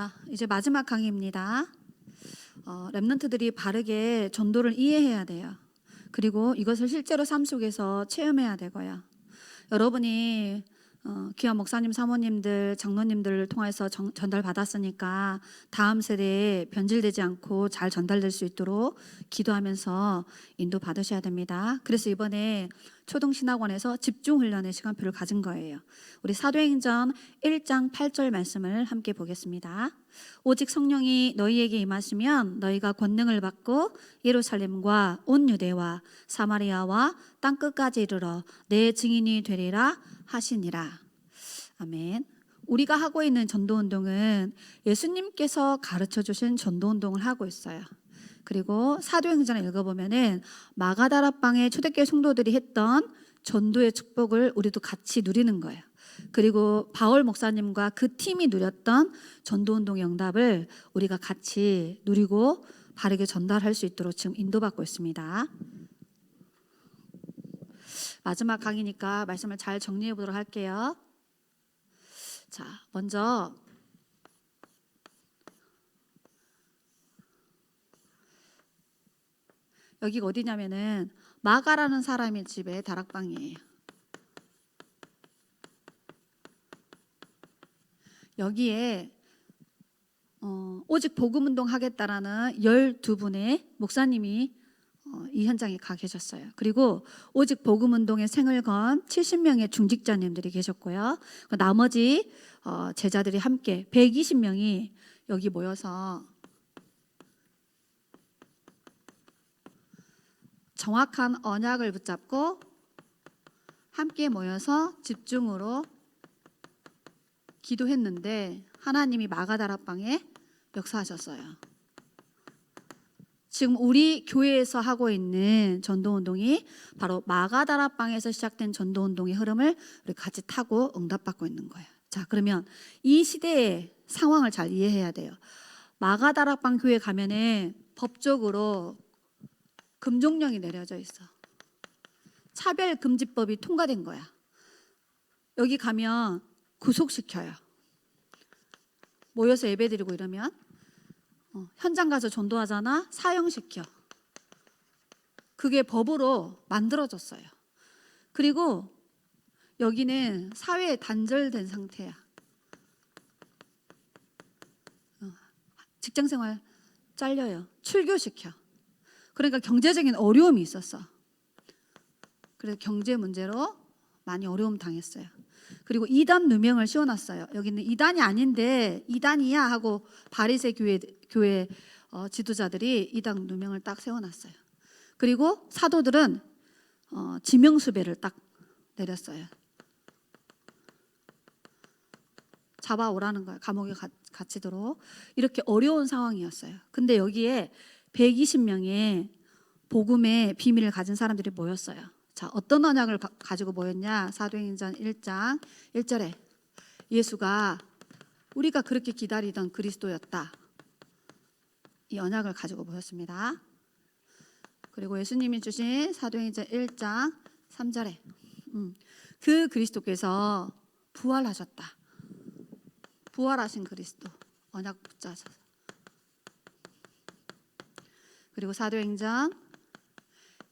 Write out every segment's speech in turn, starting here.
자, 이제 마지막 강의입니다. 랩런트들이 바르게 전도를 이해해야 돼요. 그리고 이것을 실제로 삶 속에서 체험해야 되고요. 여러분이 귀한 목사님, 사모님들, 장로님들을 통해서 전달받았으니까 다음 세대에 변질되지 않고 잘 전달될 수 있도록 기도하면서 인도받으셔야 됩니다. 그래서 이번에 초등신학원에서 집중훈련의 시간표를 가진 거예요. 우리 사도행전 1장 8절 말씀을 함께 보겠습니다. 오직 성령이 너희에게 임하시면 너희가 권능을 받고 예루살렘과 온 유대와 사마리아와 땅끝까지 이르러 내 증인이 되리라 하시니라. 아멘. 우리가 하고 있는 전도운동은 예수님께서 가르쳐 주신 전도운동을 하고 있어요. 그리고 사도행전을 읽어보면은 마가다락방의 초대교회 성도들이 했던 전도의 축복을 우리도 같이 누리는 거예요. 그리고 바울 목사님과 그 팀이 누렸던 전도운동의 응답을 우리가 같이 누리고 바르게 전달할 수 있도록 지금 인도받고 있습니다. 마지막 강의니까 말씀을 잘 정리해 보도록 할게요. 자, 먼저 여기가 어디냐면은 마가라는 사람의 집의 다락방이에요. 여기에 오직 복음운동 하겠다라는 12분의 목사님이 이 현장에 가 계셨어요. 그리고 오직 복음운동에 생을 건 70명의 중직자님들이 계셨고요. 나머지 제자들이 함께 120명이 여기 모여서 정확한 언약을 붙잡고 함께 모여서 집중으로 기도했는데 하나님이 마가다락방에 역사하셨어요. 지금 우리 교회에서 하고 있는 전도운동이 바로 마가다락방에서 시작된 전도운동의 흐름을 우리 같이 타고 응답받고 있는 거예요. 자, 그러면 이 시대의 상황을 잘 이해해야 돼요. 마가다락방 교회 가면은 법적으로 금종령이 내려져 있어. 차별금지법이 통과된 거야. 여기 가면 구속시켜요. 모여서 예배드리고 이러면 현장 가서 전도하잖아, 사형시켜. 그게 법으로 만들어졌어요. 그리고 여기는 사회에 단절된 상태야. 직장생활 잘려요. 출교시켜. 그러니까 경제적인 어려움이 있었어. 그래서 경제 문제로 많이 어려움 당했어요. 그리고 이단 누명을 씌워놨어요. 여기는 이단이 아닌데 이단이야 하고 바리새 교회 지도자들이 이단 누명을 딱 세워놨어요. 그리고 사도들은 지명수배를 딱 내렸어요. 잡아오라는 거예요. 감옥에 갇히도록. 이렇게 어려운 상황이었어요. 근데 여기에 120명의 복음의 비밀을 가진 사람들이 모였어요. 자, 어떤 언약을 가지고 모였냐? 사도행전 1장 1절에 예수가 우리가 그렇게 기다리던 그리스도였다. 이 언약을 가지고 모였습니다. 그리고 예수님이 주신 사도행전 1장 3절에 그 그리스도께서 부활하셨다. 부활하신 그리스도 언약 붙잡아서. 그리고 사도행전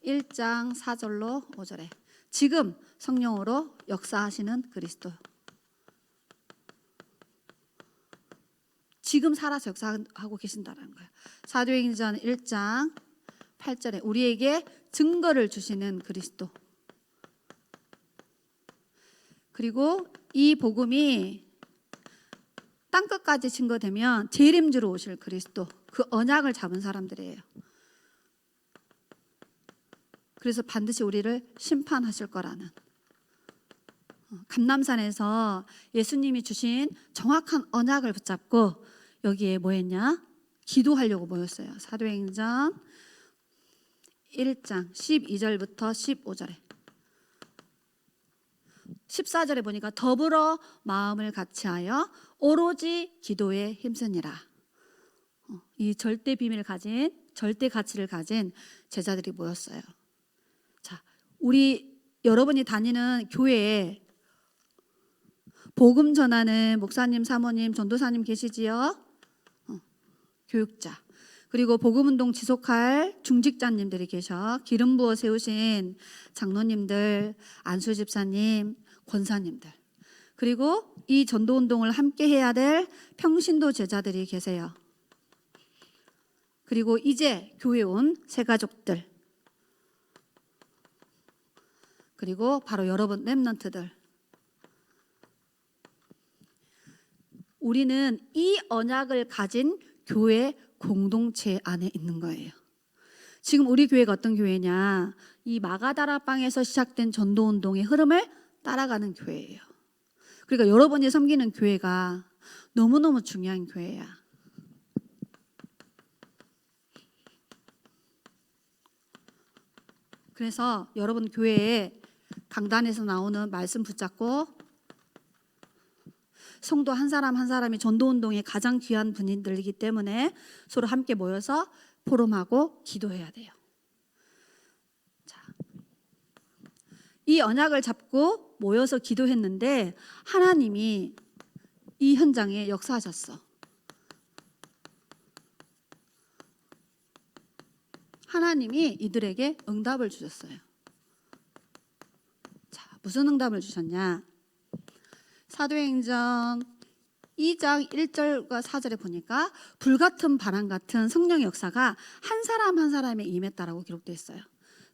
1장 4절로 5절에 지금 성령으로 역사하시는 그리스도. 지금 살아서 역사하고 계신다는 거예요. 사도행전 1장 8절에 우리에게 증거를 주시는 그리스도. 그리고 이 복음이 땅끝까지 증거되면 재림주로 오실 그리스도. 그 언약을 잡은 사람들이에요. 그래서 반드시 우리를 심판하실 거라는. 감람산에서 예수님이 주신 정확한 언약을 붙잡고 여기에 뭐 했냐? 기도하려고 모였어요. 사도행전 1장 12절부터 15절에 14절에 보니까 더불어 마음을 같이하여 오로지 기도에 힘쓰니라. 이 절대 비밀을 가진, 절대 가치를 가진 제자들이 모였어요. 자, 여러분이 다니는 교회에 복음 전하는 목사님, 사모님, 전도사님 계시지요? 교육자, 그리고 복음운동 지속할 중직자님들이 계셔. 기름 부어 세우신 장로님들, 안수 집사님, 권사님들, 그리고 이 전도운동을 함께 해야 될 평신도 제자들이 계세요. 그리고 이제 교회 온 새가족들, 그리고 바로 여러분 렘넌트들. 우리는 이 언약을 가진 교회 공동체 안에 있는 거예요. 지금 우리 교회가 어떤 교회냐? 이 마가다라방에서 시작된 전도운동의 흐름을 따라가는 교회예요. 그러니까 여러분이 섬기는 교회가 너무너무 중요한 교회야. 그래서 여러분 교회에 강단에서 나오는 말씀 붙잡고 성도 한 사람 한 사람이 전도운동의 가장 귀한 분들이기 때문에 서로 함께 모여서 포럼하고 기도해야 돼요. 자, 이 언약을 잡고 모여서 기도했는데 하나님이 이 현장에 역사하셨어. 하나님이 이들에게 응답을 주셨어요. 자, 무슨 응답을 주셨냐? 사도행전 2장 1절과 4절에 보니까 불같은 바람 같은 성령의 역사가 한 사람 한 사람에 임했다라고 기록되어 있어요.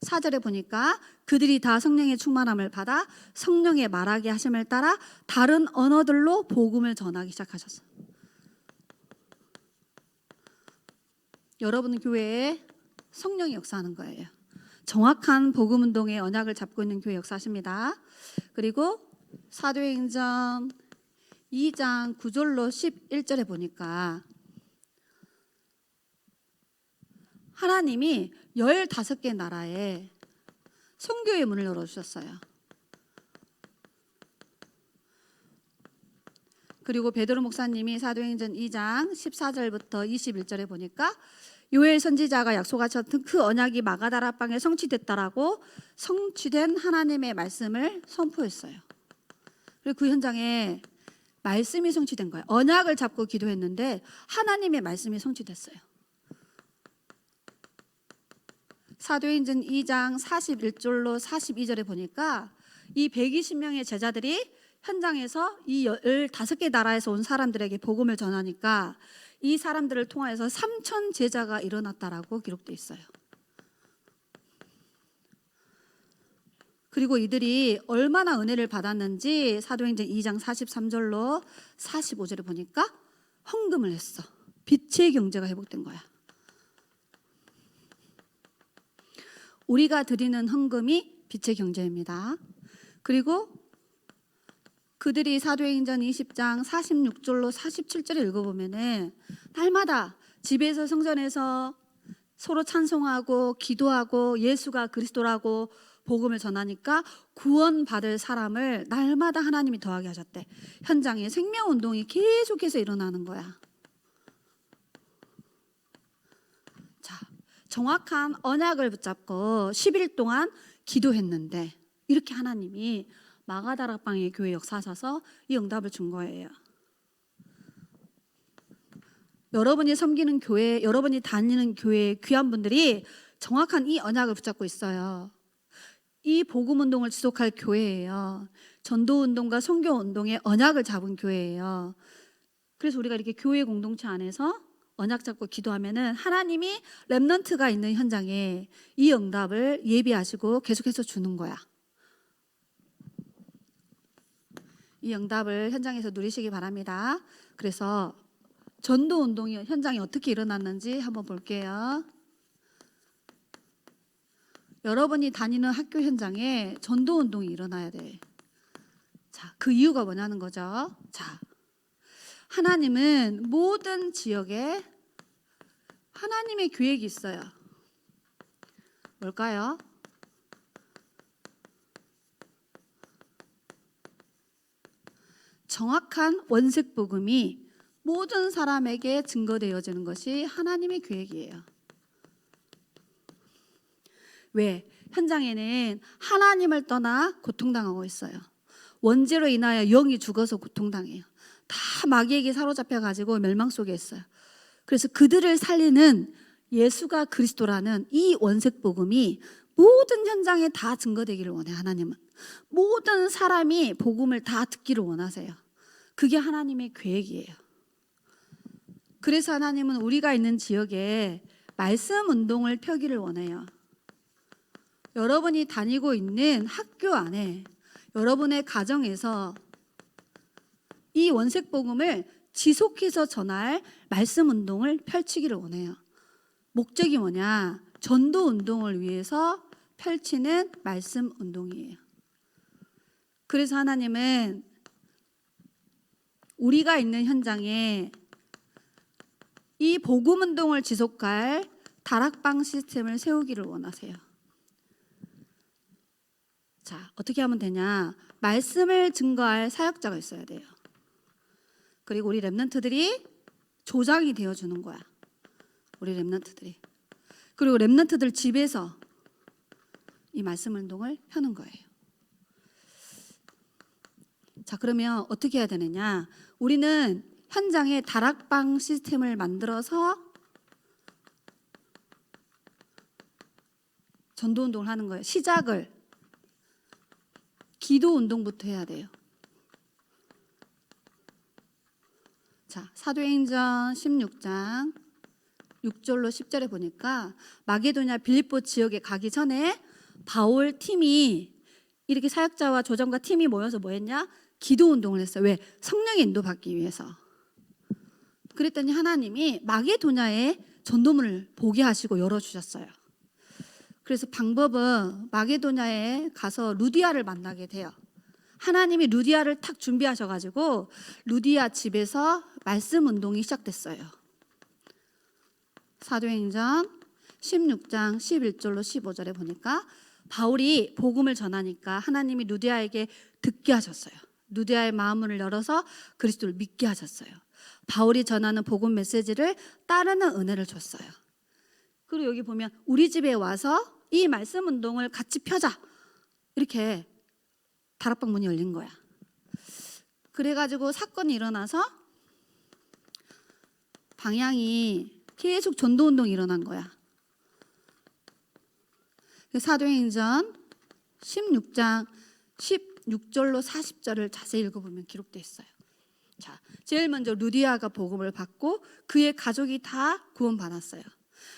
4절에 보니까 그들이 다 성령의 충만함을 받아 성령의 말하게 하심을 따라 다른 언어들로 복음을 전하기 시작하셨어요. 여러분 교회에 성령이 역사하는 거예요. 정확한 복음운동의 언약을 잡고 있는 교회 역사하십니다. 그리고 사도행전 2장 9절로 11절에 보니까 하나님이 15개 나라에 선교의 문을 열어주셨어요. 그리고 베드로 목사님이 사도행전 2장 14절부터 21절에 보니까 요엘 선지자가 약속하셨던 그 언약이 마가다라방에 성취됐다라고 성취된 하나님의 말씀을 선포했어요. 그리고 그 현장에 말씀이 성취된 거예요. 언약을 잡고 기도했는데 하나님의 말씀이 성취됐어요. 사도행전 2장 41절로 42절에 보니까 이 120명의 제자들이 현장에서 이 15개 나라에서 온 사람들에게 복음을 전하니까 이 사람들을 통하여서 3,000 제자가 일어났다라고 기록되어 있어요. 그리고 이들이 얼마나 은혜를 받았는지 사도행전 2장 43절로 45절에 보니까 헌금을 했어. 빛의 경제가 회복된 거야. 우리가 드리는 헌금이 빛의 경제입니다. 그리고 그들이 사도행전 20장 46절로 47절을 읽어보면은 날마다 집에서 성전에서 서로 찬송하고 기도하고 예수가 그리스도라고 복음을 전하니까 구원받을 사람을 날마다 하나님이 더하게 하셨대. 현장에 생명운동이 계속해서 일어나는 거야. 자, 정확한 언약을 붙잡고 10일 동안 기도했는데 이렇게 하나님이 마가다락방의 교회 역사하셔서 이 응답을 준 거예요. 여러분이 섬기는 교회, 여러분이 다니는 교회의 귀한 분들이 정확한 이 언약을 붙잡고 있어요. 이 복음운동을 지속할 교회예요. 전도운동과 선교운동의 언약을 잡은 교회예요. 그래서 우리가 이렇게 교회 공동체 안에서 언약 잡고 기도하면은 하나님이 렘넌트가 있는 현장에 이 응답을 예비하시고 계속해서 주는 거야. 이 응답을 현장에서 누리시기 바랍니다. 그래서 전도운동이 현장에 어떻게 일어났는지 한번 볼게요. 여러분이 다니는 학교 현장에 전도운동이 일어나야 돼. 자, 그 이유가 뭐냐는 거죠. 자, 하나님은 모든 지역에 하나님의 계획이 있어요. 뭘까요? 정확한 원색 복음이 모든 사람에게 증거되어지는 것이 하나님의 계획이에요. 왜? 현장에는 하나님을 떠나 고통당하고 있어요. 원죄로 인하여 영이 죽어서 고통당해요. 다 마귀에게 사로잡혀가지고 멸망 속에 있어요. 그래서 그들을 살리는 예수가 그리스도라는 이 원색 복음이 모든 현장에 다 증거되기를 원해. 하나님은 모든 사람이 복음을 다 듣기를 원하세요. 그게 하나님의 계획이에요. 그래서 하나님은 우리가 있는 지역에 말씀 운동을 펴기를 원해요. 여러분이 다니고 있는 학교 안에, 여러분의 가정에서 이 원색 복음을 지속해서 전할 말씀 운동을 펼치기를 원해요. 목적이 뭐냐? 전도 운동을 위해서 펼치는 말씀 운동이에요. 그래서 하나님은 우리가 있는 현장에 이 복음 운동을 지속할 다락방 시스템을 세우기를 원하세요. 자, 어떻게 하면 되냐? 말씀을 증거할 사역자가 있어야 돼요. 그리고 우리 렘넌트들이 조장이 되어주는 거야. 우리 렘넌트들이. 그리고 렘넌트들 집에서 이 말씀 운동을 펴는 거예요. 자, 그러면 어떻게 해야 되느냐? 우리는 현장에 다락방 시스템을 만들어서 전도 운동을 하는 거예요. 시작을 기도 운동부터 해야 돼요. 자, 사도행전 16장 6절로 10절에 보니까 마게도냐 빌립보 지역에 가기 전에 바울 팀이 이렇게 사역자와 조정과 팀이 모여서 뭐 했냐? 기도 운동을 했어요. 왜? 성령의 인도 받기 위해서. 그랬더니 하나님이 마게도냐에 전도문을 보게 하시고 열어주셨어요. 그래서 방법은 마게도냐에 가서 루디아를 만나게 돼요. 하나님이 루디아를 탁 준비하셔가지고 루디아 집에서 말씀 운동이 시작됐어요. 사도행전 16장 11절로 15절에 보니까 바울이 복음을 전하니까 하나님이 루디아에게 듣게 하셨어요. 루디아의 마음을 열어서 그리스도를 믿게 하셨어요. 바울이 전하는 복음 메시지를 따르는 은혜를 줬어요. 그리고 여기 보면 우리 집에 와서 이 말씀 운동을 같이 펴자. 이렇게 다락방 문이 열린 거야. 그래가지고 사건이 일어나서 방향이 계속 전도 운동이 일어난 거야. 사도행전 16장 16절로 40절을 자세히 읽어보면 기록되어 있어요. 자, 제일 먼저 루디아가 복음을 받고 그의 가족이 다 구원받았어요.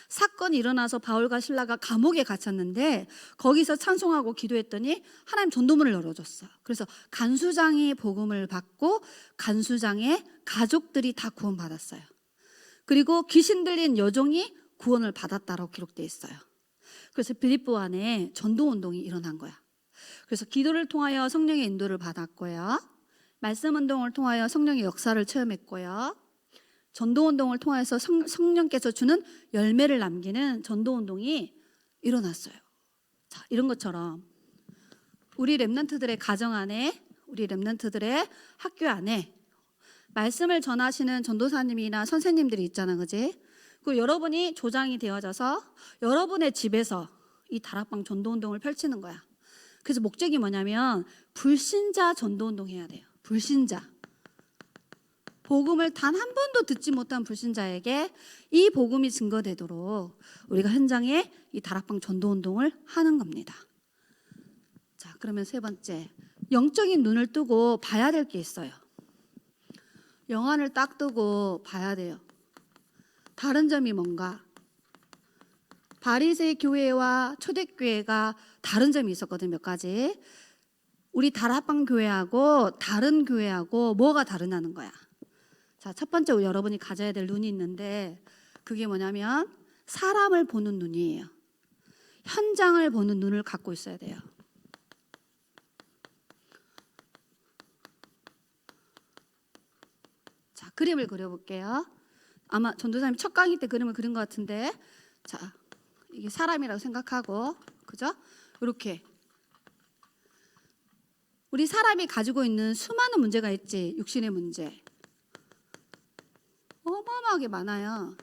사건이 일어나서 바울과 실라가 감옥에 갇혔는데 거기서 찬송하고 기도했더니 하나님 전도문을 열어줬어. 그래서 간수장이 복음을 받고 간수장의 가족들이 다 구원받았어요. 그리고 귀신 들린 여종이 구원을 받았다고 기록되어 있어요. 그래서 빌립보 안에 전도 운동이 일어난 거야. 그래서 기도를 통하여 성령의 인도를 받았고요. 말씀 운동을 통하여 성령의 역사를 체험했고요. 전도 운동을 통해서 성령께서 주는 열매를 남기는 전도 운동이 일어났어요. 자, 이런 것처럼 우리 렘넌트들의 가정 안에, 우리 렘넌트들의 학교 안에 말씀을 전하시는 전도사님이나 선생님들이 있잖아, 그지? 그 여러분이 조장이 되어져서 여러분의 집에서 이 다락방 전도 운동을 펼치는 거야. 그래서 목적이 뭐냐면 불신자 전도 운동 해야 돼요. 불신자. 복음을 단 한 번도 듣지 못한 불신자에게 이 복음이 증거되도록 우리가 현장에 이 다락방 전도 운동을 하는 겁니다. 자, 그러면 세 번째, 영적인 눈을 뜨고 봐야 될 게 있어요. 영안을 딱 뜨고 봐야 돼요. 다른 점이 뭔가? 바리새 교회와 초대교회가 다른 점이 있었거든요. 몇 가지. 우리 다락방 교회하고 다른 교회하고 뭐가 다르냐는 거야. 자, 첫 번째 여러분이 가져야 될 눈이 있는데 그게 뭐냐면 사람을 보는 눈이에요. 현장을 보는 눈을 갖고 있어야 돼요. 자, 그림을 그려볼게요. 아마 전도사님 첫 강의 때 그림을 그린 것 같은데, 자, 이게 사람이라고 생각하고, 그죠? 이렇게 우리 사람이 가지고 있는 수많은 문제가 있지. 육신의 문제 어마어마하게 많아요.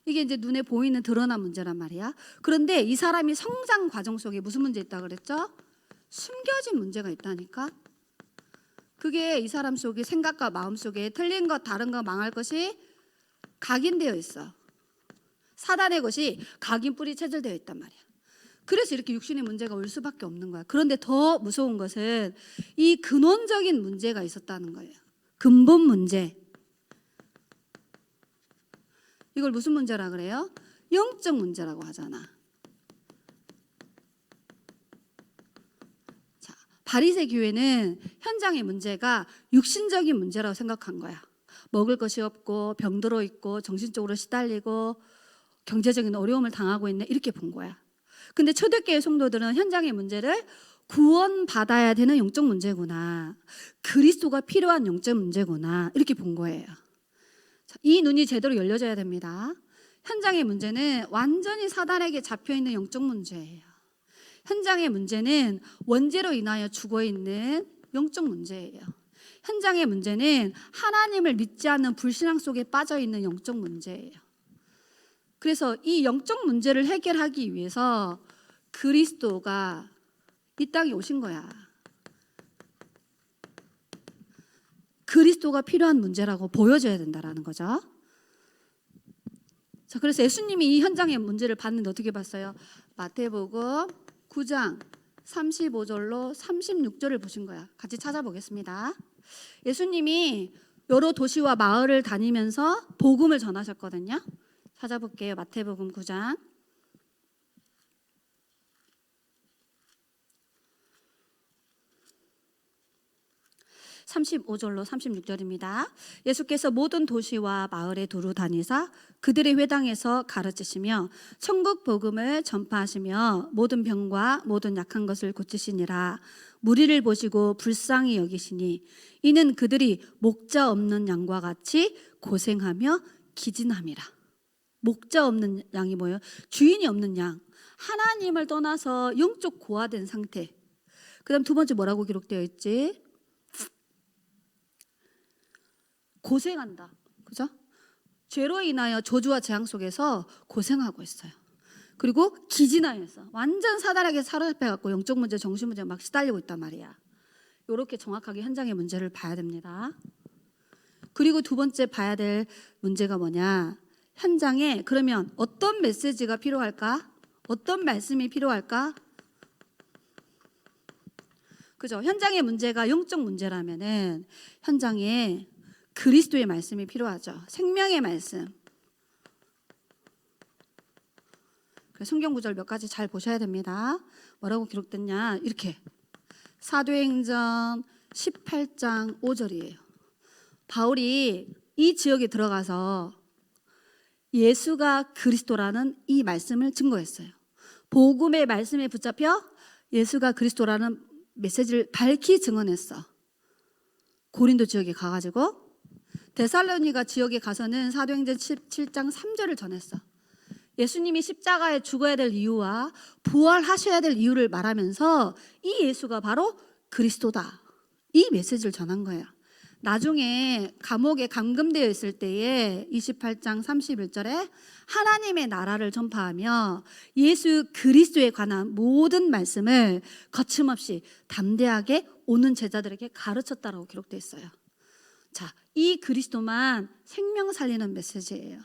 이게 이제 눈에 보이는 드러난 문제란 말이야. 그런데 이 사람이 성장 과정 속에 무슨 문제 있다고 그랬죠? 숨겨진 문제가 있다니까. 그게 이 사람 속에 생각과 마음 속에 틀린 것, 다른 것, 망할 것이 각인되어 있어. 사단의 것이 각인 뿌리 체질되어 있단 말이야. 그래서 이렇게 육신의 문제가 올 수밖에 없는 거야. 그런데 더 무서운 것은 이 근원적인 문제가 있었다는 거예요. 근본 문제. 이걸 무슨 문제라 그래요? 영적 문제라고 하잖아. 자, 바리새 교회는 현장의 문제가 육신적인 문제라고 생각한 거야. 먹을 것이 없고 병들어 있고 정신적으로 시달리고 경제적인 어려움을 당하고 있네, 이렇게 본 거야. 근데 초대교회 성도들은 현장의 문제를 구원받아야 되는 영적 문제구나, 그리스도가 필요한 영적 문제구나, 이렇게 본 거예요. 자, 이 눈이 제대로 열려져야 됩니다. 현장의 문제는 완전히 사단에게 잡혀있는 영적 문제예요. 현장의 문제는 원죄로 인하여 죽어있는 영적 문제예요. 현장의 문제는 하나님을 믿지 않는 불신앙 속에 빠져있는 영적 문제예요. 그래서 이 영적 문제를 해결하기 위해서 그리스도가 이 땅에 오신 거야. 그리스도가 필요한 문제라고 보여줘야 된다라는 거죠. 자, 그래서 예수님이 이 현장의 문제를 봤는데 어떻게 봤어요? 마태복음 9장 35절로 36절을 보신 거야. 같이 찾아보겠습니다. 예수님이 여러 도시와 마을을 다니면서 복음을 전하셨거든요. 찾아볼게요. 마태복음 9장 35절로 36절입니다. 예수께서 모든 도시와 마을에 두루 다니사 그들의 회당에서 가르치시며 천국 복음을 전파하시며 모든 병과 모든 약한 것을 고치시니라. 무리를 보시고 불쌍히 여기시니 이는 그들이 목자 없는 양과 같이 고생하며 기진함이라. 목자 없는 양이 뭐예요? 주인이 없는 양, 하나님을 떠나서 영적 고아된 상태. 그 다음 두 번째 뭐라고 기록되어 있지? 고생한다. 그죠? 죄로 인하여 저주와 재앙 속에서 고생하고 있어요. 그리고 기진하여서 완전 사단에게 사로잡혀갖고 영적 문제, 정신 문제 막 시달리고 있단 말이야. 이렇게 정확하게 현장의 문제를 봐야 됩니다. 그리고 두 번째 봐야 될 문제가 뭐냐? 현장에 그러면 어떤 메시지가 필요할까? 어떤 말씀이 필요할까? 그죠? 현장의 문제가 영적 문제라면은 현장에 그리스도의 말씀이 필요하죠. 생명의 말씀. 성경 구절 몇 가지 잘 보셔야 됩니다. 뭐라고 기록됐냐? 이렇게 사도행전 18장 5절이에요. 바울이 이 지역에 들어가서 예수가 그리스도라는 이 말씀을 증거했어요. 복음의 말씀에 붙잡혀 예수가 그리스도라는 메시지를 밝히 증언했어. 고린도 지역에 가가지고 데살로니가 지역에 가서는 사도행전 17장 3절을 전했어. 예수님이 십자가에 죽어야 될 이유와 부활하셔야 될 이유를 말하면서 이 예수가 바로 그리스도다, 이 메시지를 전한 거예요. 나중에 감옥에 감금되어 있을 때에 28장 31절에 하나님의 나라를 전파하며 예수 그리스도에 관한 모든 말씀을 거침없이 담대하게 오는 제자들에게 가르쳤다라고 기록되어 있어요. 자, 이 그리스도만 생명 살리는 메시지예요.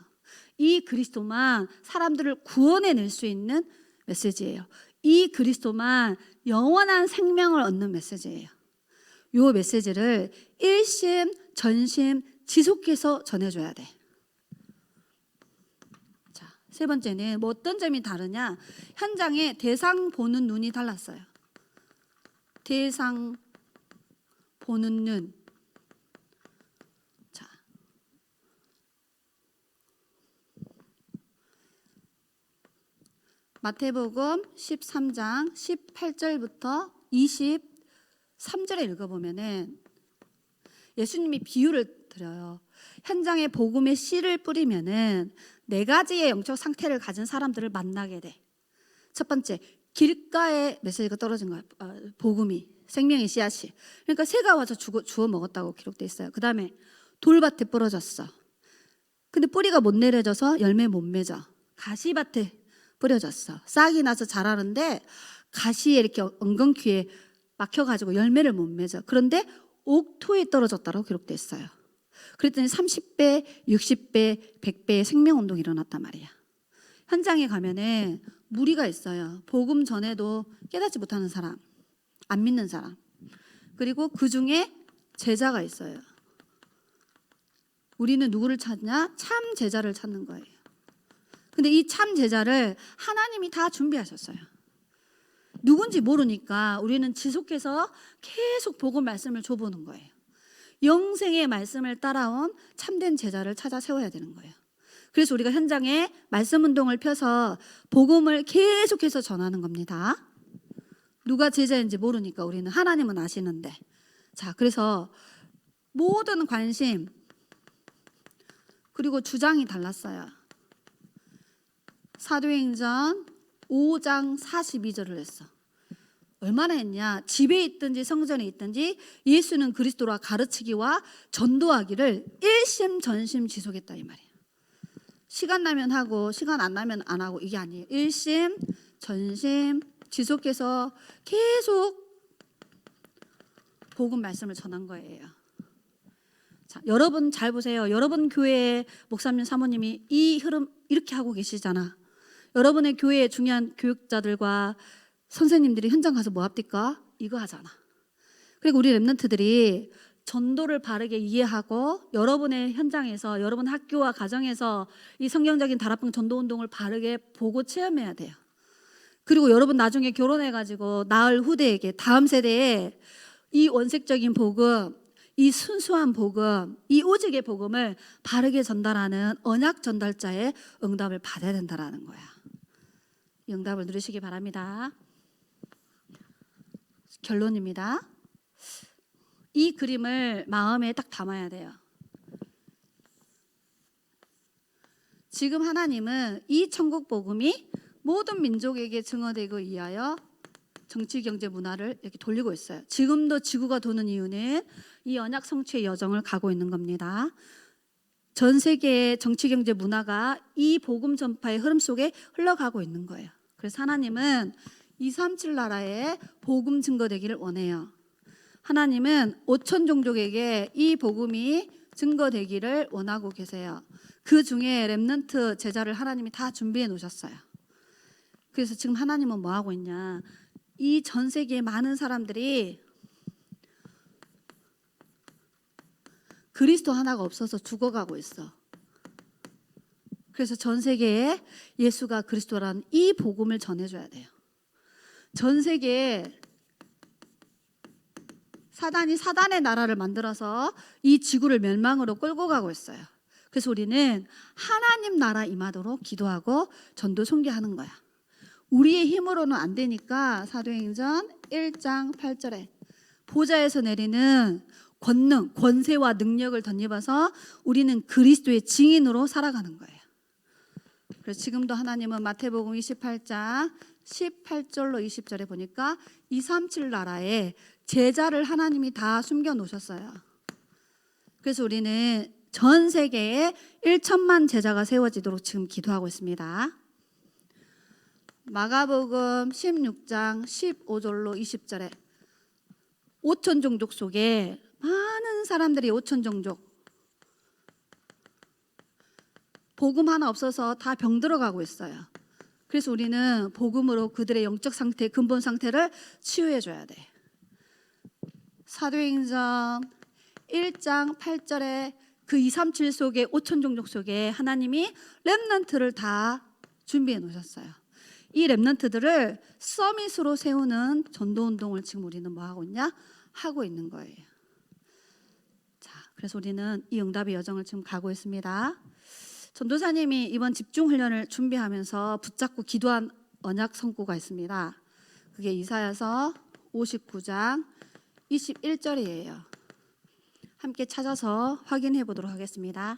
이 그리스도만 사람들을 구원해낼 수 있는 메시지예요. 이 그리스도만 영원한 생명을 얻는 메시지예요. 이 메시지를 일심 전심 지속해서 전해줘야 돼. 자, 세 번째는 뭐 어떤 점이 다르냐? 현장에 대상 보는 눈이 달랐어요. 대상 보는 눈. 자, 마태복음 13장 18절부터 23절에 읽어보면은 예수님이 비유를 드려요. 현장에 복음의 씨를 뿌리면은 네 가지의 영적 상태를 가진 사람들을 만나게 돼. 첫 번째, 길가에 메시지가 떨어진 거야. 복음이, 생명의 씨앗이. 그러니까 새가 와서 주워 먹었다고 기록돼 있어요. 그 다음에 돌밭에 뿌려졌어. 근데 뿌리가 못 내려져서 열매 못 맺어. 가시밭에 뿌려졌어. 싹이 나서 자라는데 가시에 이렇게 엉겅퀴에 막혀가지고 열매를 못 맺어. 그런데 옥토에 떨어졌다고 기록돼 있어요. 그랬더니 30배, 60배, 100배의 생명운동이 일어났단 말이야. 현장에 가면은 무리가 있어요. 복음 전에도 깨닫지 못하는 사람, 안 믿는 사람, 그리고 그 중에 제자가 있어요. 우리는 누구를 찾냐? 참 제자를 찾는 거예요. 근데 이 참 제자를 하나님이 다 준비하셨어요. 누군지 모르니까 우리는 지속해서 계속 복음 말씀을 줘보는 거예요. 영생의 말씀을 따라온 참된 제자를 찾아 세워야 되는 거예요. 그래서 우리가 현장에 말씀 운동을 펴서 복음을 계속해서 전하는 겁니다. 누가 제자인지 모르니까 우리는, 하나님은 아시는데. 자, 그래서 모든 관심 그리고 주장이 달랐어요. 사도행전 5장 42절을 했어. 얼마나 했냐? 집에 있든지 성전에 있든지 예수는 그리스도라 가르치기와 전도하기를 일심전심 지속했다 이 말이에요. 시간 나면 하고 시간 안 나면 안 하고 이게 아니에요. 일심전심 지속해서 계속 복음 말씀을 전한 거예요. 자, 여러분 잘 보세요. 여러분 교회의 목사님 사모님이 이 흐름 이렇게 하고 계시잖아. 여러분의 교회의 중요한 교육자들과 선생님들이 현장 가서 뭐 합니까? 이거 하잖아. 그리고 우리 랩런트들이 전도를 바르게 이해하고 여러분의 현장에서, 여러분 학교와 가정에서 이 성경적인 다락방 전도운동을 바르게 보고 체험해야 돼요. 그리고 여러분 나중에 결혼해가지고 낳을 후대에게, 다음 세대에 이 원색적인 복음, 이 순수한 복음, 이 오직의 복음을 바르게 전달하는 언약 전달자의 응답을 받아야 된다는 거야. 이 응답을 누리시기 바랍니다. 결론입니다. 이 그림을 마음에 딱 담아야 돼요. 지금 하나님은 이 천국 복음이 모든 민족에게 증언되고 위하여 정치, 경제, 문화를 이렇게 돌리고 있어요. 지금도 지구가 도는 이유는 이 언약 성취의 여정을 가고 있는 겁니다. 전 세계의 정치, 경제, 문화가 이 복음 전파의 흐름 속에 흘러가고 있는 거예요. 그래서 하나님은 237 나라에 복음 증거되기를 원해요. 하나님은 5천 종족에게 이 복음이 증거되기를 원하고 계세요. 그 중에 렘넌트 제자를 하나님이 다 준비해 놓으셨어요. 그래서 지금 하나님은 뭐 하고 있냐? 이 전 세계의 많은 사람들이 그리스도 하나가 없어서 죽어가고 있어. 그래서 전 세계에 예수가 그리스도라는 이 복음을 전해줘야 돼요. 전 세계에 사단이 사단의 나라를 만들어서 이 지구를 멸망으로 끌고 가고 있어요. 그래서 우리는 하나님 나라 임하도록 기도하고 전도 선교하는 거야. 우리의 힘으로는 안 되니까 사도행전 1장 8절에 보좌에서 내리는 권능, 권세와 능력을 덧입어서 우리는 그리스도의 증인으로 살아가는 거예요. 그래서 지금도 하나님은 마태복음 28장 18절로 20절에 보니까 237 나라에 제자를 하나님이 다 숨겨 놓으셨어요. 그래서 우리는 전 세계에 1천만 제자가 세워지도록 지금 기도하고 있습니다. 마가복음 16장 15절로 20절에 5천 종족 속에 많은 사람들이 5천 종족 복음 하나 없어서 다 병들어가고 있어요. 그래서 우리는 복음으로 그들의 영적 상태, 근본 상태를 치유해 줘야 돼. 사도행전 1장 8절에 그 237 속에 5천 종족 속에 하나님이 렘넌트를 다 준비해 놓으셨어요. 이 렘넌트들을 서밋으로 세우는 전도운동을 지금 우리는 뭐 하고 있냐? 하고 있는 거예요. 자, 그래서 우리는 이 응답의 여정을 지금 가고 있습니다. 전도사님이 이번 집중훈련을 준비하면서 붙잡고 기도한 언약 선고가 있습니다. 그게 이사야서 59장 21절이에요. 함께 찾아서 확인해 보도록 하겠습니다.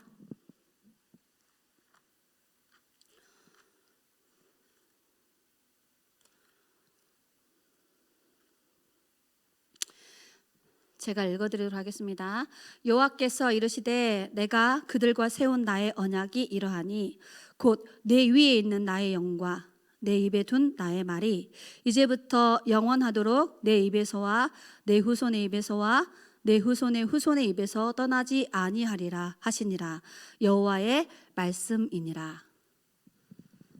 제가 읽어드리도록 하겠습니다. 여호와께서 이르시되 내가 그들과 세운 나의 언약이 이러하니 곧 내 위에 있는 나의 영과 내 입에 둔 나의 말이 이제부터 영원하도록 내 입에서와 내 후손의 입에서와 내 후손의 후손의 입에서 떠나지 아니하리라 하시니라. 여호와의 말씀이니라.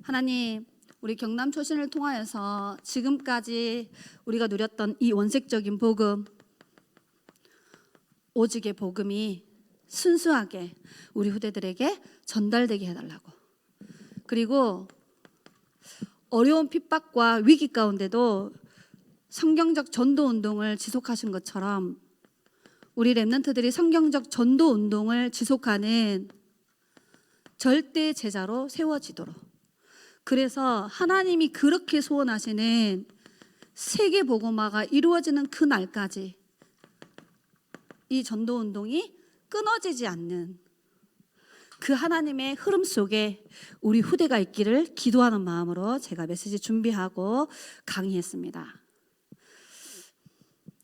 하나님, 우리 경남 초신을 통하여서 지금까지 우리가 누렸던 이 원색적인 복음, 오직의 복음이 순수하게 우리 후대들에게 전달되게 해달라고. 그리고 어려운 핍박과 위기 가운데도 성경적 전도 운동을 지속하신 것처럼 우리 렘넌트들이 성경적 전도 운동을 지속하는 절대 제자로 세워지도록, 그래서 하나님이 그렇게 소원하시는 세계 복음화가 이루어지는 그 날까지 이 전도 운동이 끊어지지 않는 그 하나님의 흐름 속에 우리 후대가 있기를 기도하는 마음으로 제가 메시지 준비하고 강의했습니다.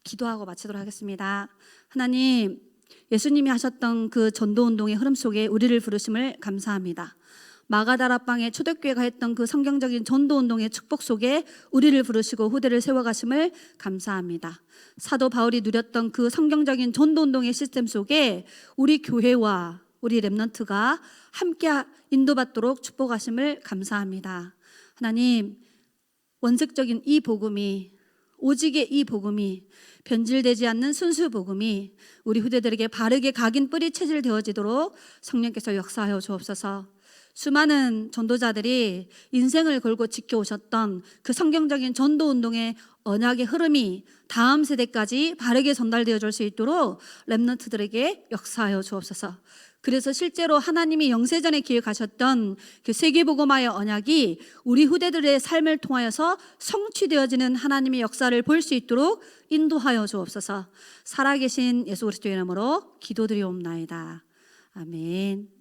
기도하고 마치도록 하겠습니다. 하나님, 예수님이 하셨던 그 전도 운동의 흐름 속에 우리를 부르심을 감사합니다. 마가다라방의 초대교회가 했던 그 성경적인 전도운동의 축복 속에 우리를 부르시고 후대를 세워가심을 감사합니다. 사도 바울이 누렸던 그 성경적인 전도운동의 시스템 속에 우리 교회와 우리 렘넌트가 함께 인도받도록 축복하심을 감사합니다. 하나님, 원색적인 이 복음이, 오직의 이 복음이, 변질되지 않는 순수 복음이 우리 후대들에게 바르게 각인 뿌리 체질 되어지도록 성령께서 역사하여 주옵소서. 수많은 전도자들이 인생을 걸고 지켜오셨던 그 성경적인 전도운동의 언약의 흐름이 다음 세대까지 바르게 전달되어 줄 수 있도록 렘넌트들에게 역사하여 주옵소서. 그래서 실제로 하나님이 영세전에 기획하셨던 그 세계복음화의 언약이 우리 후대들의 삶을 통하여서 성취되어지는 하나님의 역사를 볼 수 있도록 인도하여 주옵소서. 살아계신 예수 그리스도의 이름으로 기도드리옵나이다. 아멘.